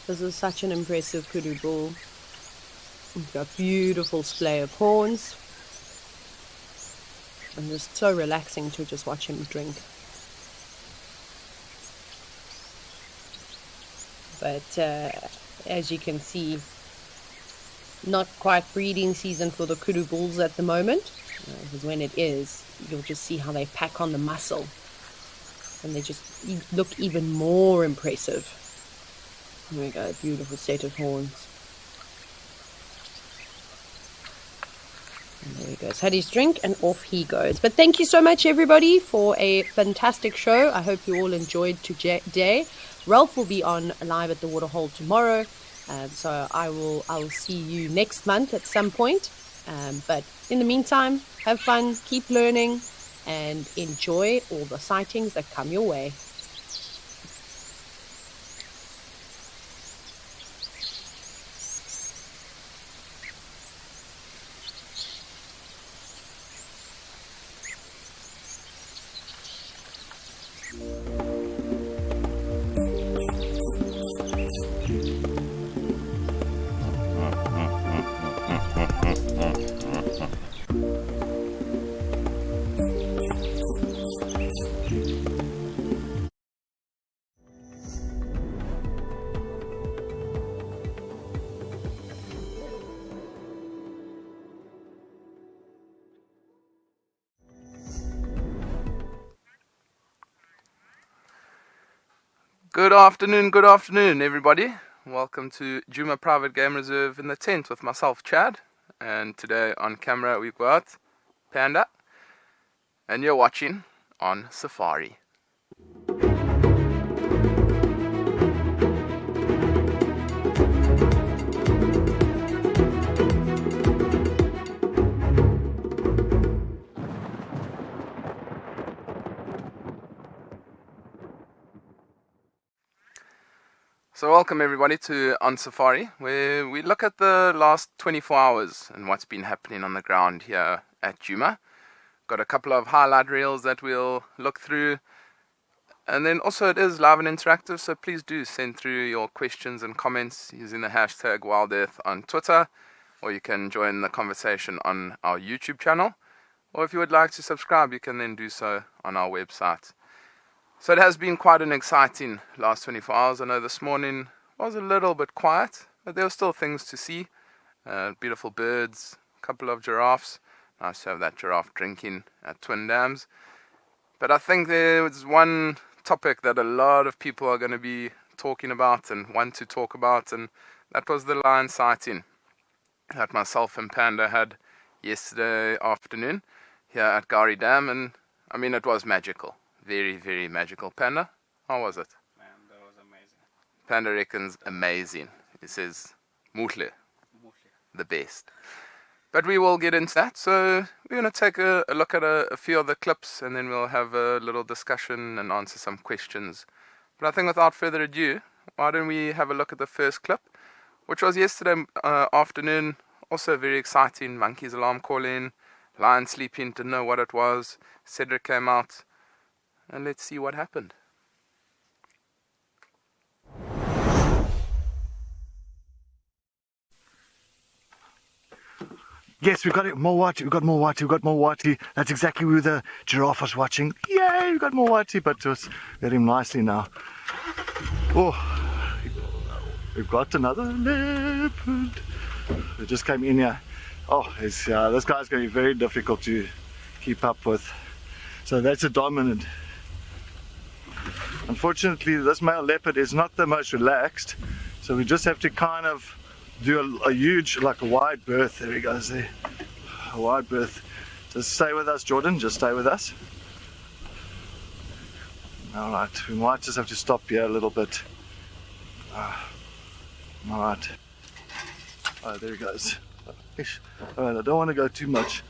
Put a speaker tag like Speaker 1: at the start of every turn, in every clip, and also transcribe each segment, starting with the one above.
Speaker 1: This is such an impressive kudu bull. He's got a beautiful splay of horns. And just so relaxing to just watch him drink. But as you can see, not quite breeding season for the kudu bulls at the moment. Because when it is, you'll just see how they pack on the muscle. And they just look even more impressive. There we go, beautiful set of horns. And there he goes, had his drink and off he goes. But thank you so much everybody for a fantastic show. I hope you all enjoyed today. Ralph will be on live at the Waterhole tomorrow. So I will see you next month at some point. But in the meantime, have fun, keep learning, and enjoy all the sightings that come your way.
Speaker 2: Good afternoon, everybody. Welcome to Djuma Private Game Reserve in the tent with myself, Chad. And today on camera we've got Panda. And you're watching OnSafari. So welcome everybody to OnSafari, where we look at the last 24 hours and what's been happening on the ground here at Djuma. Got a couple of highlight reels that we'll look through, and then also it is live and interactive, so please do send through your questions and comments using the hashtag WildEarth on Twitter, or you can join the conversation on our YouTube channel, or if you would like to subscribe you can then do so on our website. So it has been quite an exciting last 24 hours. I know this morning was a little bit quiet, but there were still things to see. Beautiful birds, a couple of giraffes. Nice to have that giraffe drinking at Twin Dams. But I think there was one topic that a lot of people are going to be talking about and want to talk about, and that was the lion sighting that myself and Panda had yesterday afternoon here at Gari Dam. And I mean, it was magical. Very, very magical. Panda, how was it?
Speaker 3: Man, that was amazing.
Speaker 2: Panda reckons amazing. He says, muhle, the best. But we will get into that. So we're going to take a look at a few of the clips, and then we'll have a little discussion and answer some questions. But I think without further ado, why don't we have a look at the first clip, which was yesterday afternoon. Also very exciting. Monkey's alarm calling, lion sleeping, didn't know what it was. Cedric came out. And let's see what happened.
Speaker 4: Yes, we got it. More wati. We got more wati. We got more wati. That's exactly who the giraffe was watching. Yay, we got more wati, but just get him nicely now. Oh, we've got another leopard. It just came in here. Oh, this guy's going to be very difficult to keep up with. So that's a dominant. Unfortunately, this male leopard is not the most relaxed, so we just have to kind of do a huge, like a wide berth. There he goes there. A wide berth. Just stay with us, Jordan. Just stay with us. Alright, we might just have to stop here a little bit. Alright. Oh, there he goes. Alright, I don't want to go too much.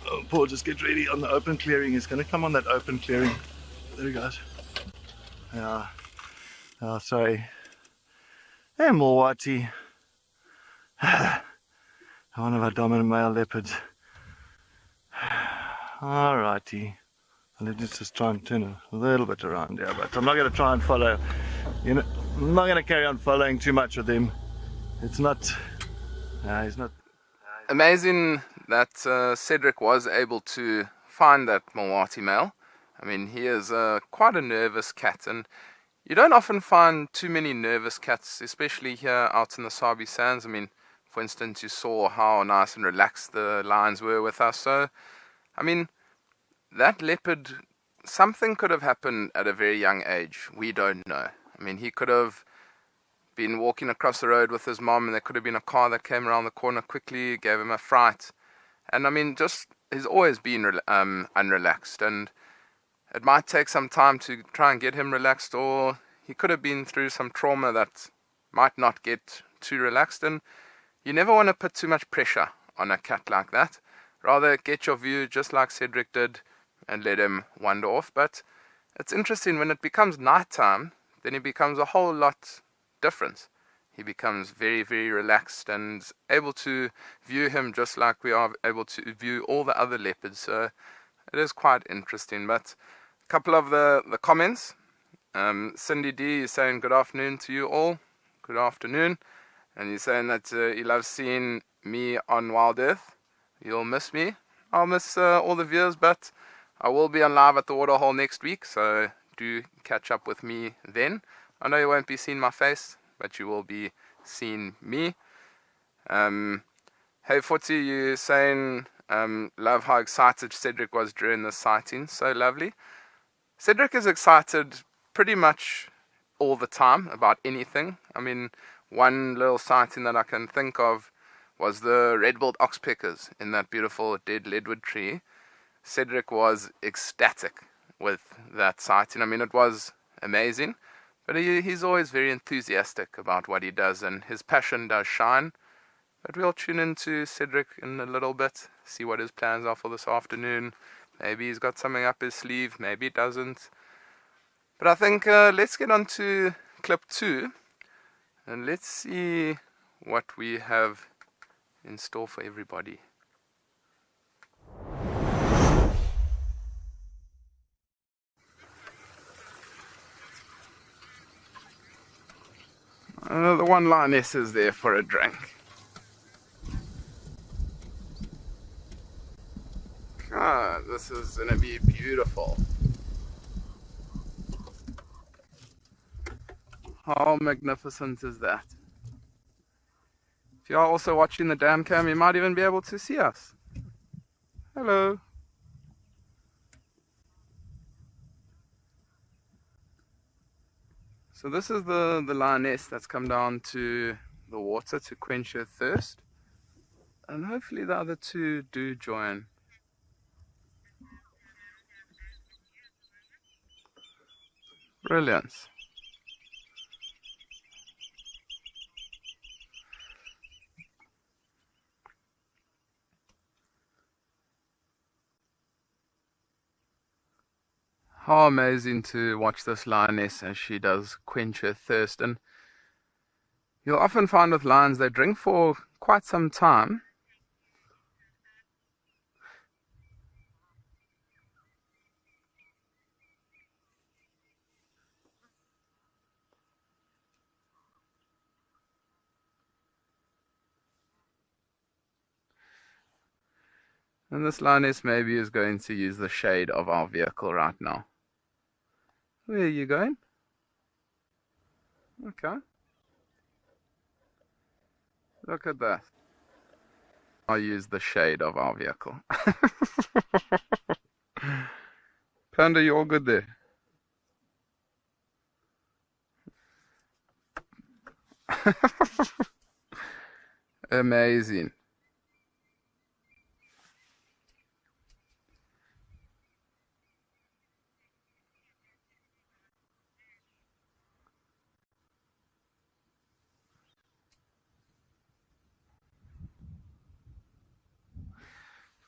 Speaker 4: Oh, Paul, just get ready on the open clearing. He's going to come on that open clearing. There he goes. Yeah. Oh, sorry. Hey, Mulwati. One of our dominant male leopards. Alrighty. Let's just try and turn a little bit around here, but I'm not going to try and follow. You know, I'm not going to carry on following too much with him. It's not... he's not...
Speaker 2: Amazing that Cedric was able to find that Mulwati male. I mean, he is quite a nervous cat, and you don't often find too many nervous cats, especially here out in the Sabi Sands. I mean, for instance, you saw how nice and relaxed the lions were with us. So, I mean, that leopard, something could have happened at a very young age. We don't know. I mean, he could have been walking across the road with his mom, and there could have been a car that came around the corner quickly, gave him a fright. And I mean, just he's always been unrelaxed, and it might take some time to try and get him relaxed, or he could have been through some trauma that might not get too relaxed. And you never want to put too much pressure on a cat like that. Rather get your view just like Cedric did and let him wander off. But it's interesting, when it becomes nighttime, then he becomes a whole lot different. He becomes very, very relaxed and able to view him just like we are able to view all the other leopards. So it is quite interesting. But a couple of the comments. Cindy D is saying good afternoon to you all. Good afternoon. And he's saying that he loves seeing me on Wild Earth. You'll miss me. I'll miss all the viewers, but I will be on live at the Waterhole next week, so do catch up with me then. I know you won't be seeing my face, but you will be seeing me. Hey Footy, you saying love how excited Cedric was during the sighting. So lovely. Cedric is excited pretty much all the time about anything. I mean, one little sighting that I can think of was the red-billed oxpeckers in that beautiful dead leadwood tree. Cedric was ecstatic with that sighting. I mean, it was amazing, but he's always very enthusiastic about what he does, and his passion does shine. But we'll tune into Cedric in a little bit, see what his plans are for this afternoon. Maybe he's got something up his sleeve, maybe he doesn't. But I think let's get on to clip 2, and let's see what we have in store for everybody. The one lioness is there for a drink. God, this is going to be beautiful. How magnificent is that? If you are also watching the dam cam, you might even be able to see us. Hello. So this is the lioness that's come down to the water to quench her thirst. And hopefully the other two do join. Brilliant. How amazing to watch this lioness as she does quench her thirst. And you'll often find with lions, they drink for quite some time. And this lioness maybe is going to use the shade of our vehicle right now. Where are you going? Okay. Look at that. I'll use the shade of our vehicle. Panda, you all good there? Amazing.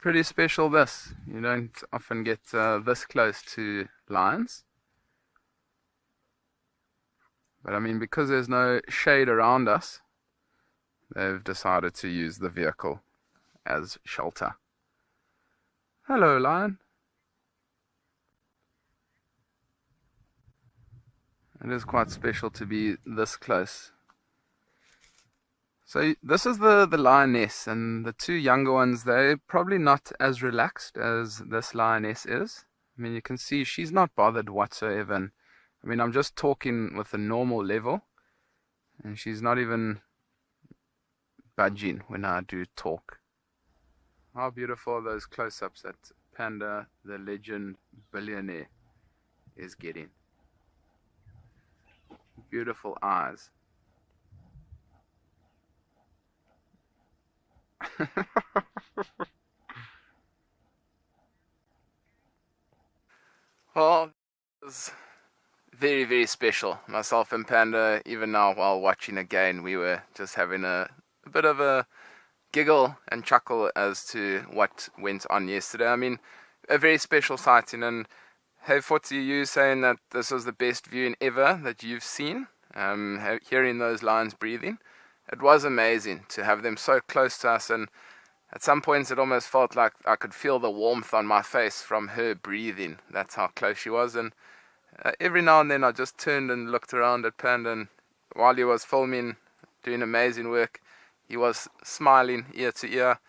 Speaker 2: Pretty special this. You don't often get this close to lions. But I mean, because there's no shade around us, they've decided to use the vehicle as shelter. Hello, lion. It is quite special to be this close. So this is the lioness, and the two younger ones, they're probably not as relaxed as this lioness is. I mean, you can see she's not bothered whatsoever. And, I mean, I'm just talking with a normal level, and she's not even budging when I do talk. How beautiful are those close-ups that Panda, the legend billionaire, is getting. Beautiful eyes. Well, it was very, very special. Myself and Panda, even now while watching again, we were just having a bit of a giggle and chuckle as to what went on yesterday. I mean, a very special sighting. And hey, Fotsi, you saying that this was the best viewing ever that you've seen, hearing those lions breathing. It was amazing to have them so close to us, and at some points it almost felt like I could feel the warmth on my face from her breathing. That's how close she was. And every now and then I just turned and looked around at Panda, and while he was filming, doing amazing work, he was smiling ear to ear.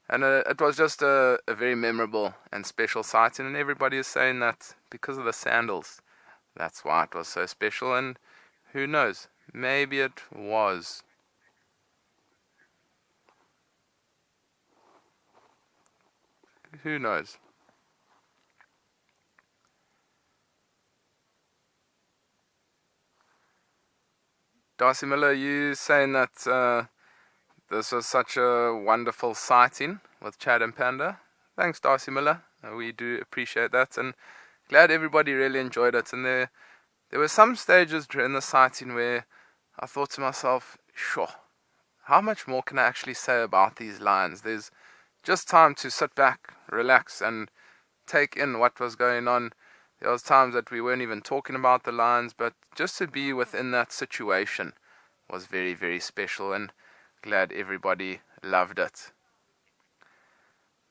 Speaker 2: And it was just a very memorable and special sighting, and everybody is saying that because of the sandals, that's why it was so special. And who knows, maybe it was. Who knows? Darcy Miller, you saying that this was such a wonderful sighting with Chad and Panda. Thanks, Darcy Miller. We do appreciate that, and glad everybody really enjoyed it. And there were some stages during the sighting where I thought to myself, sure, how much more can I actually say about these lions? There's just time to sit back, relax, and take in what was going on. There was times that we weren't even talking about the lions, but just to be within that situation was very, very special, and glad everybody loved it.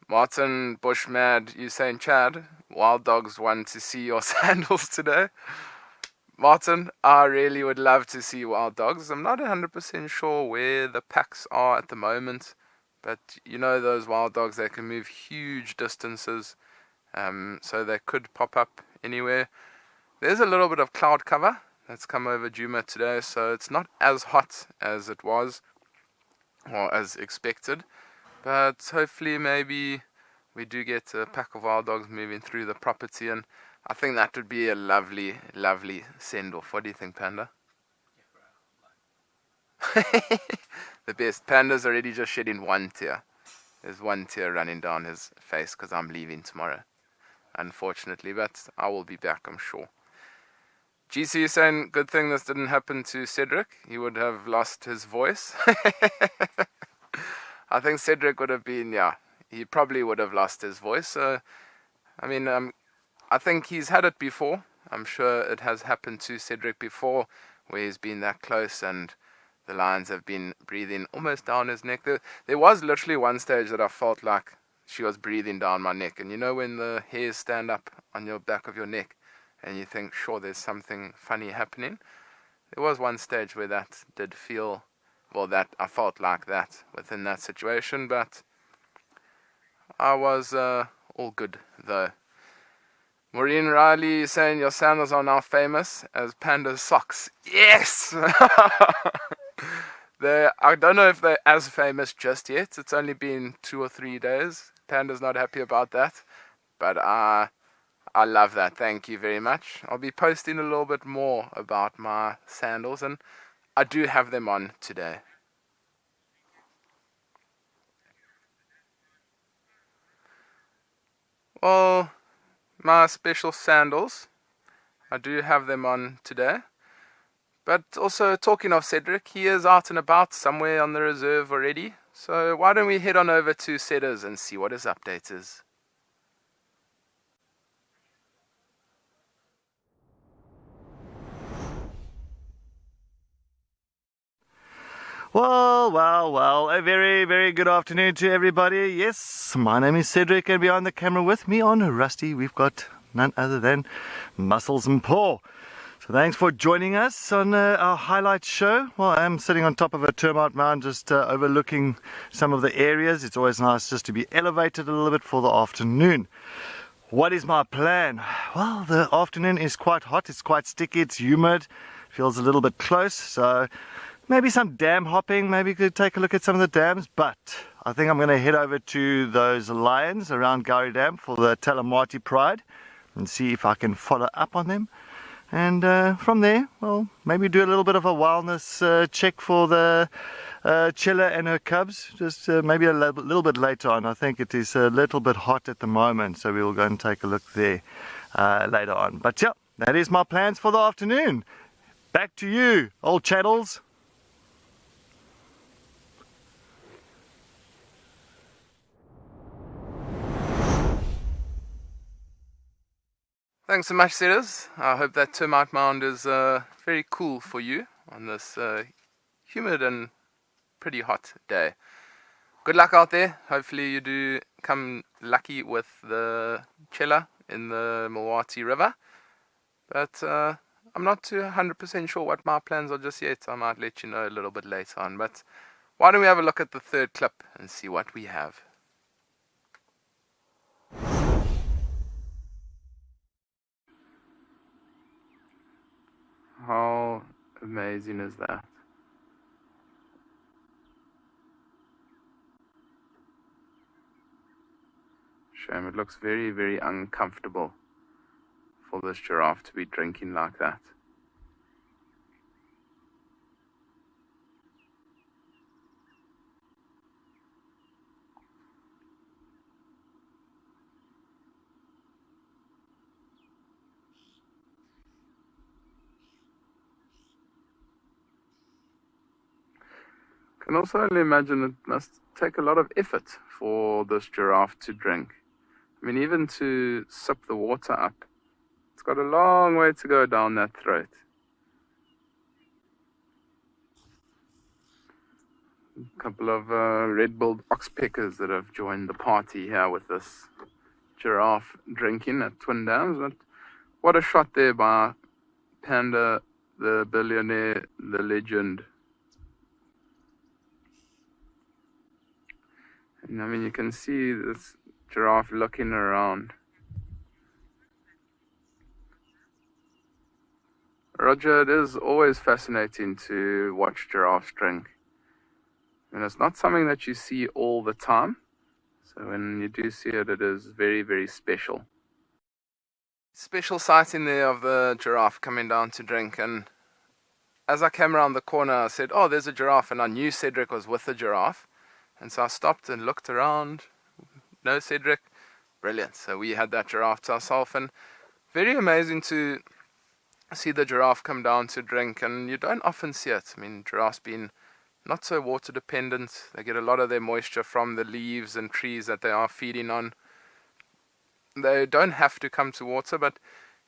Speaker 2: Martin Bushmad, you saying, Chad, wild dogs want to see your sandals today? Martin, I really would love to see wild dogs. I'm not 100% sure where the packs are at the moment, but you know those wild dogs, they can move huge distances, so they could pop up anywhere. There's a little bit of cloud cover that's come over Djuma today, so it's not as hot as it was, or as expected, but hopefully maybe we do get a pack of wild dogs moving through the property, and I think that would be a lovely, lovely send-off. What do you think, Panda? The best. Panda's already just shedding one tear. There's one tear running down his face because I'm leaving tomorrow, unfortunately, but I will be back, I'm sure. GC is saying, good thing this didn't happen to Cedric. He would have lost his voice. I think Cedric would have been, he probably would have lost his voice. So, I mean, I think he's had it before. I'm sure it has happened to Cedric before, where he's been that close and the lions have been breathing almost down his neck. There was literally one stage that I felt like she was breathing down my neck. And you know when the hairs stand up on your back of your neck and you think, sure, there's something funny happening? There was one stage where that did feel, well, that I felt like that within that situation, but I was all good though. Maureen Riley saying your sandals are now famous as Panda's socks. Yes! I don't know if they're as famous just yet. It's only been 2 or 3 days. Panda's not happy about that, but I love that. Thank you very much. I'll be posting a little bit more about my sandals, and I do have them on today. Well, my special sandals, I do have them on today. But also, talking of Cedric, he is out and about somewhere on the reserve already. So why don't we head on over to Cedars and see what his update is.
Speaker 4: Well, a very, very good afternoon to everybody. Yes, my name is Cedric, and behind the camera with me on Rusty, we've got none other than Muscles and Paw. So Thanks for joining us on our highlight show. Well, I'm sitting on top of a termite mound just overlooking some of the areas. It's always nice just to be elevated a little bit for the afternoon. What is my plan? Well, the afternoon is quite hot, it's quite sticky, it's humid, feels a little bit close, so maybe some dam hopping, maybe could take a look at some of the dams, but I think I'm going to head over to those lions around Gowrie Dam for the Talamati Pride and see if I can follow up on them. And from there, well, maybe do a little bit of a wellness check for the Chilla and her cubs, just maybe a little bit later on. I think it is a little bit hot at the moment, so we will go and take a look there later on. But yeah, that is my plans for the afternoon. Back to you, old chattels.
Speaker 2: Thanks so much, Ceres. I hope that termite mound is very cool for you on this humid and pretty hot day. Good luck out there. Hopefully you do come lucky with the Chilla in the Mulwati River. But I'm not too 100% sure what my plans are just yet. I might let you know a little bit later on. But why don't we have a look at the third clip and see what we have. How amazing is that? Shame, it looks very, very uncomfortable for this giraffe to be drinking like that. Can also only imagine it must take a lot of effort for this giraffe to drink. I mean, even to sip the water up, it's got a long way to go down that throat. A couple of red-billed oxpeckers that have joined the party here with this giraffe drinking at Twin Dams. But what a shot there by Panda, the billionaire, the legend. And I mean, you can see this giraffe looking around. Roger, it is always fascinating to watch giraffes drink. And it's not something that you see all the time. So when you do see it, it is very, very special. Special sighting there of the giraffe coming down to drink. And as I came around the corner, I said, oh, there's a giraffe. And I knew Cedric was with the giraffe. And so I stopped and looked around. No Cedric. Brilliant. So we had that giraffe to ourselves. And very amazing to see the giraffe come down to drink. And you don't often see it. I mean, giraffes being not so water dependent. They get a lot of their moisture from the leaves and trees that they are feeding on. They don't have to come to water, but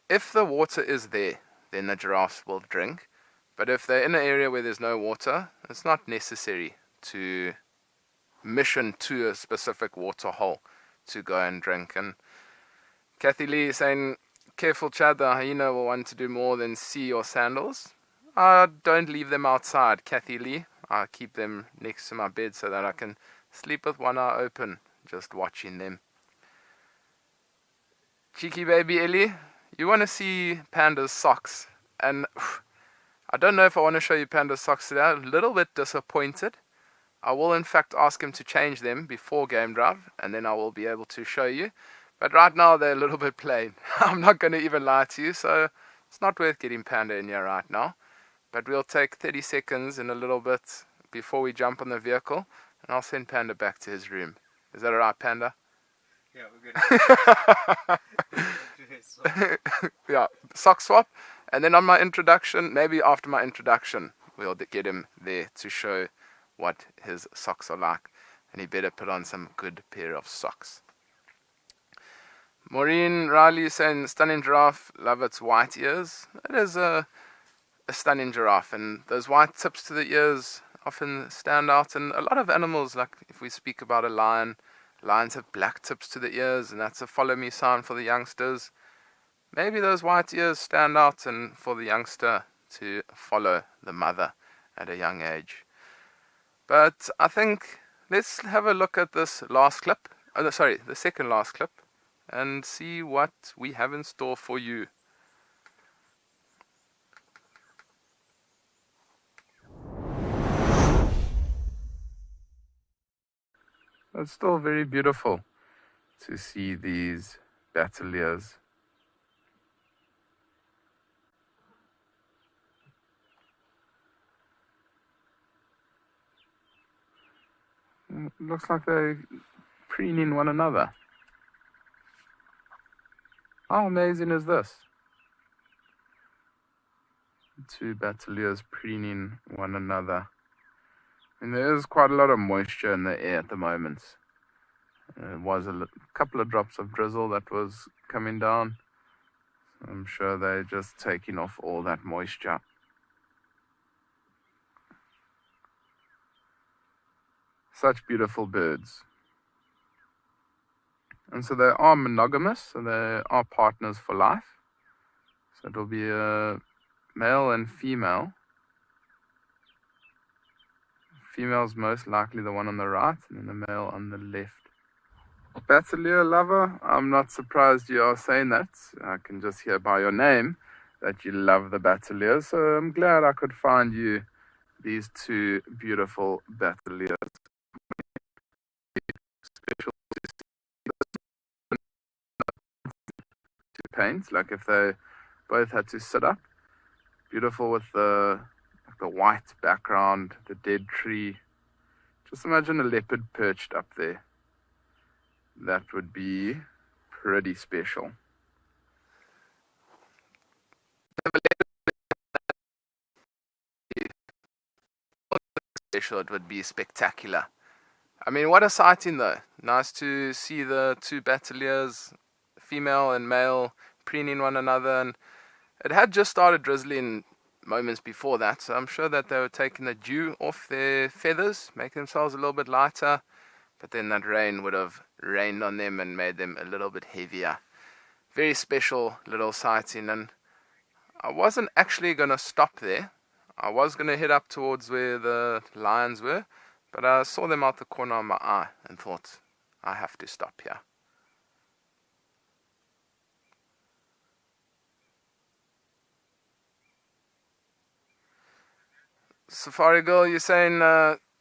Speaker 2: if the water is there, then the giraffes will drink. But if they're in an area where there's no water, it's not necessary to mission to a specific water hole to go and drink. And Kathy Lee is saying, careful Chad, the hyena will want to do more than see your sandals. Don't leave them outside, Kathy Lee. I keep them next to my bed so that I can sleep with one eye open, just watching them. Cheeky baby Ellie, you want to see Panda's socks. And I don't know if I want to show you Panda's socks today. I'm a little bit disappointed. I will in fact ask him to change them before game drive, and then I will be able to show you. But right now they're a little bit plain. I'm not going to even lie to you, so it's not worth getting Panda in here right now. But we'll take 30 seconds in a little bit before we jump on the vehicle, and I'll send Panda back to his room. Is that alright, Panda?
Speaker 3: Yeah, we're good.
Speaker 2: Yeah, sock swap. And then on my introduction, maybe after my introduction, we'll get him there to show what his socks are like. And he better put on some good pair of socks. Maureen Riley is saying, stunning giraffe, love its white ears. It is a stunning giraffe, and those white tips to the ears often stand out. And a lot of animals, like if we speak about a lion, lions have black tips to the ears, and that's a follow me sign for the youngsters. maybe those white ears stand out and for the youngster to follow the mother at a young age. But I think let's have a look at this last clip, the second last clip, and see what we have in store for you. It's still very beautiful to see these battaliers. It looks like they're preening one another. How amazing is this? Two battaliers preening one another. And there is quite a lot of moisture in the air at the moment. There was a couple of drops of drizzle that was coming down. I'm sure they're just taking off all that moisture. Such beautiful birds. And so they are monogamous, so they are partners for life. So it'll be a male and female. Female's most likely the one on the right, and then the male on the left. Battalier lover, I'm not surprised you are saying that. I can just hear by your name that you love the battaliers, so I'm glad I could find you these two beautiful battaliers. Special to paint, like if they both had to sit up. Beautiful with the white background, the dead tree. Just imagine a leopard perched up there. That would be pretty special. It would be spectacular. I mean, what a sighting though. Nice to see the two battaliers, female and male, preening one another. And it had just started drizzling moments before that, so I'm sure that they were taking the dew off their feathers, making themselves a little bit lighter. But then that rain would have rained on them and made them a little bit heavier. Very special little sighting, and I wasn't actually going to stop there. I was going to head up towards where the lions were, but I saw them out the corner of my eye and thought, I have to stop here. Safari Girl, you're saying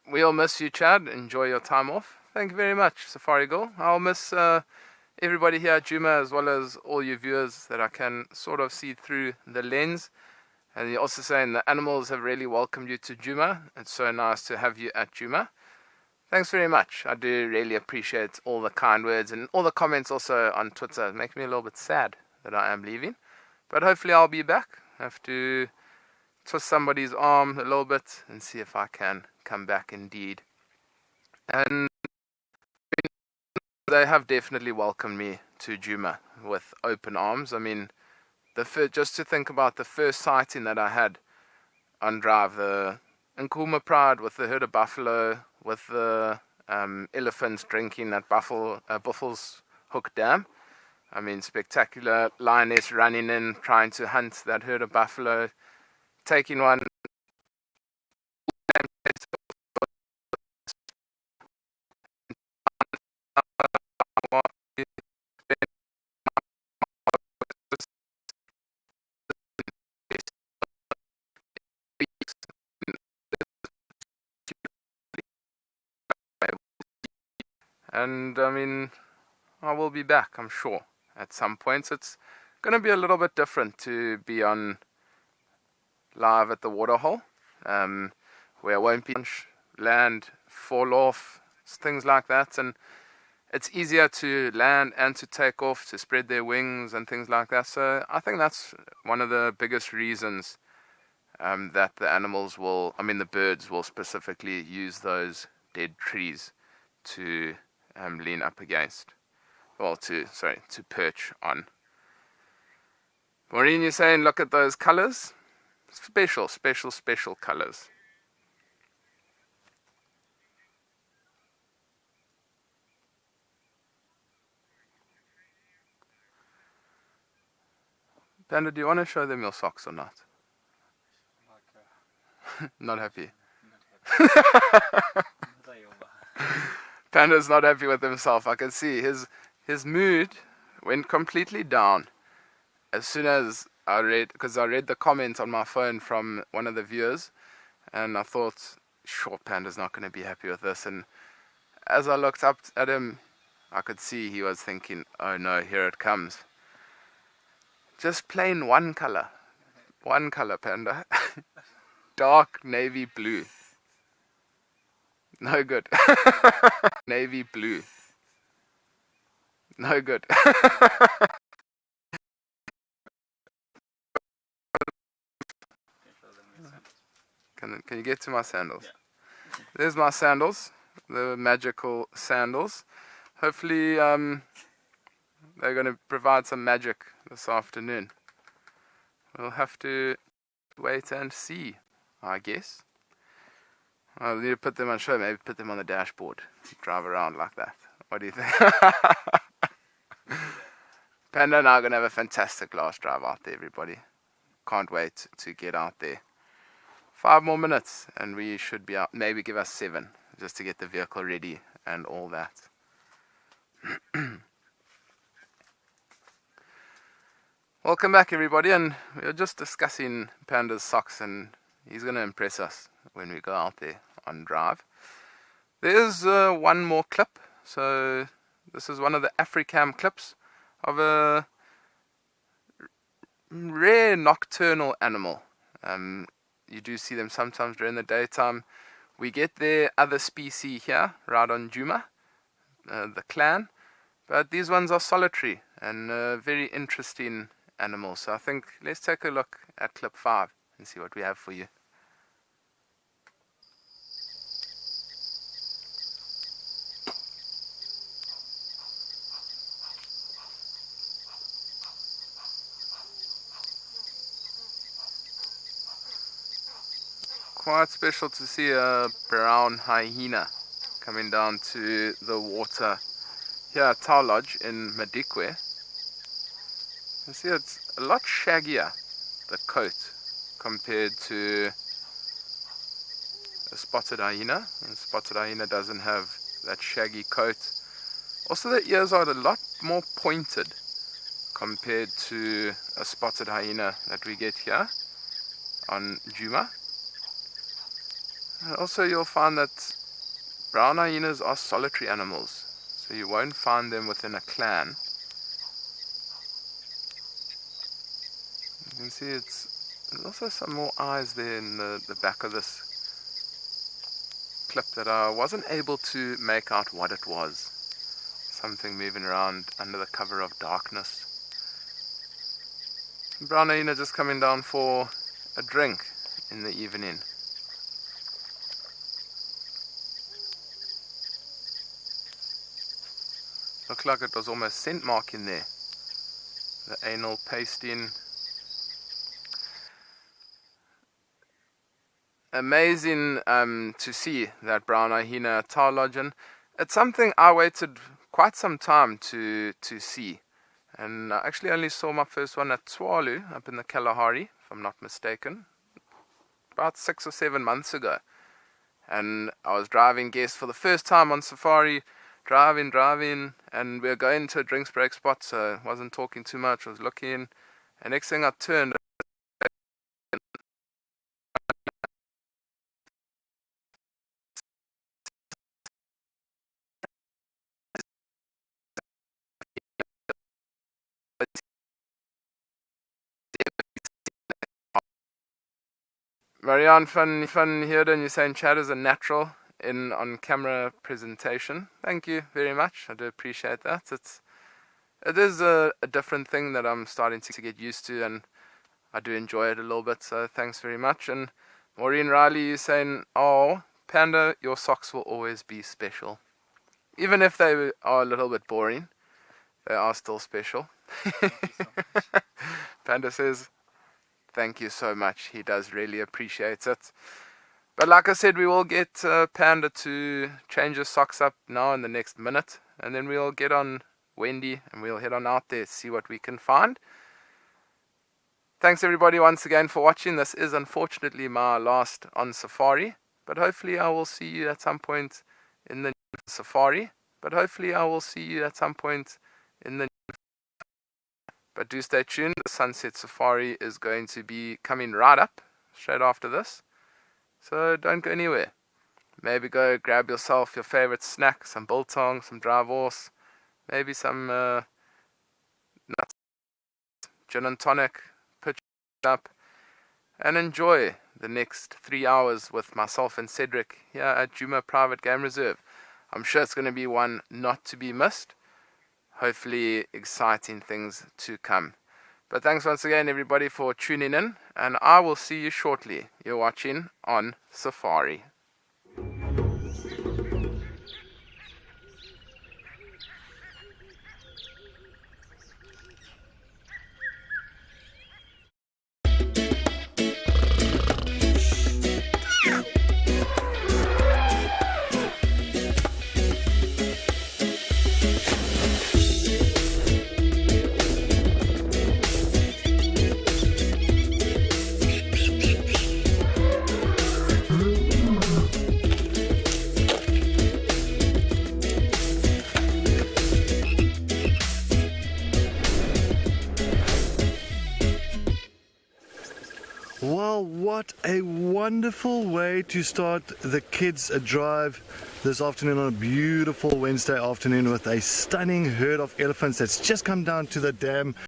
Speaker 2: we'll miss you, Chad. Enjoy your time off. Thank you very much, Safari Girl. I'll miss everybody here at Juma, as well as all you viewers that I can sort of see through the lens. And you're also saying the animals have really welcomed you to Juma. It's so nice to have you at Juma. Thanks very much. I do really appreciate all the kind words and all the comments also on Twitter. It makes me a little bit sad that I am leaving. But hopefully I'll be back. I have to twist somebody's arm a little bit and see if I can come back indeed. And they have definitely welcomed me to Juma with open arms. I mean, just to think about the first sighting that I had on drive, the Nkuma Pride with the herd of buffalo, with the elephants drinking at Buffels Hook Dam. I mean, spectacular lioness running in, trying to hunt that herd of buffalo, taking one. And I mean, I will be back, I'm sure, at some points. It's going to be a little bit different to be on live at the waterhole, where I won't be land, fall off, things like that. And it's easier to land and to take off, to spread their wings and things like that. So I think that's one of the biggest reasons that the birds will specifically use those dead trees to lean up against, to perch on. Maureen, you're saying look at those colors. Special colors. Panda, do you want to show them your socks or not?
Speaker 3: Like,
Speaker 2: Not happy.
Speaker 3: not happy.
Speaker 2: Panda's not happy with himself. I can see his mood went completely down as soon as I read the comment on my phone from one of the viewers, and I thought, sure, Panda's not going to be happy with this. And as I looked up at him, I could see he was thinking, oh no, here it comes. Just plain one color, Panda. Dark navy blue. No good. Navy blue. No good. Can you get to my sandals?
Speaker 3: Yeah.
Speaker 2: There's my sandals, the magical sandals. Hopefully they're going to provide some magic this afternoon. We'll have to wait and see, I guess. I'll need to put them on show, maybe put them on the dashboard. Drive around like that. What do you think? Panda and I are going to have a fantastic last drive out there, everybody. Can't wait to get out there. 5 more minutes and we should be out. Maybe give us 7 just to get the vehicle ready and all that. Welcome back, everybody, and we were just discussing Panda's socks, and he's going to impress us when we go out there on drive. There's one more clip. So this is one of the Africam clips of a rare nocturnal animal. You do see them sometimes during the daytime. We get their other species here, right on Djuma, the clan. But these ones are solitary and very interesting animals. So I think let's take a look at clip 5 and see what we have for you. Quite special to see a brown hyena coming down to the water here at Tau Lodge in Madikwe. You see it's a lot shaggier, the coat, compared to a spotted hyena. And spotted hyena doesn't have that shaggy coat. Also the ears are a lot more pointed compared to a spotted hyena that we get here on Djuma. Also, you'll find that brown hyenas are solitary animals, so you won't find them within a clan. You can see there's also some more eyes there in the back of this clip that I wasn't able to make out what it was. Something moving around under the cover of darkness. Brown hyena just coming down for a drink in the evening. Looked like it was almost scent mark in there. The anal pasting. Amazing to see that brown hyena at Tau Lodge. It's something I waited quite some time to see. And I actually only saw my first one at Tswalu up in the Kalahari, if I'm not mistaken, about 6 or 7 months ago. And I was driving guests for the first time on safari. Driving, and we were going to a drinks break spot, so I wasn't talking too much, I was looking, and next thing I turned, Marianne van Heerden, you're saying chat is a natural in on camera presentation. Thank you very much. I do appreciate that. It is a different thing that I'm starting to get used to, and I do enjoy it a little bit. So thanks very much. And Maureen Riley, you saying, "Oh, Panda, your socks will always be special, even if they are a little bit boring. They are still special." Panda says, "Thank you so much." He does really appreciate it. But like I said, we will get Panda to change his socks up now in the next minute. And then we'll get on Wendy and we'll head on out there, see what we can find. thanks everybody once again for watching. This is unfortunately my last on safari, but hopefully I will see you at some point in the safari. But do stay tuned. The sunset safari is going to be coming right up straight after this, so don't go anywhere. Maybe go grab yourself your favorite snack, some biltong, some dry horse, maybe some nuts, gin and tonic, pitch up, and enjoy the next 3 hours with myself and Cedric here at Djuma Private Game Reserve. I'm sure it's going to be one not to be missed. Hopefully exciting things to come. But thanks once again everybody for tuning in, and I will see you shortly. You're watching On Safari.
Speaker 4: Well, what a wonderful way to start the kids' drive this afternoon on a beautiful Wednesday afternoon with a stunning herd of elephants that's just come down to the dam.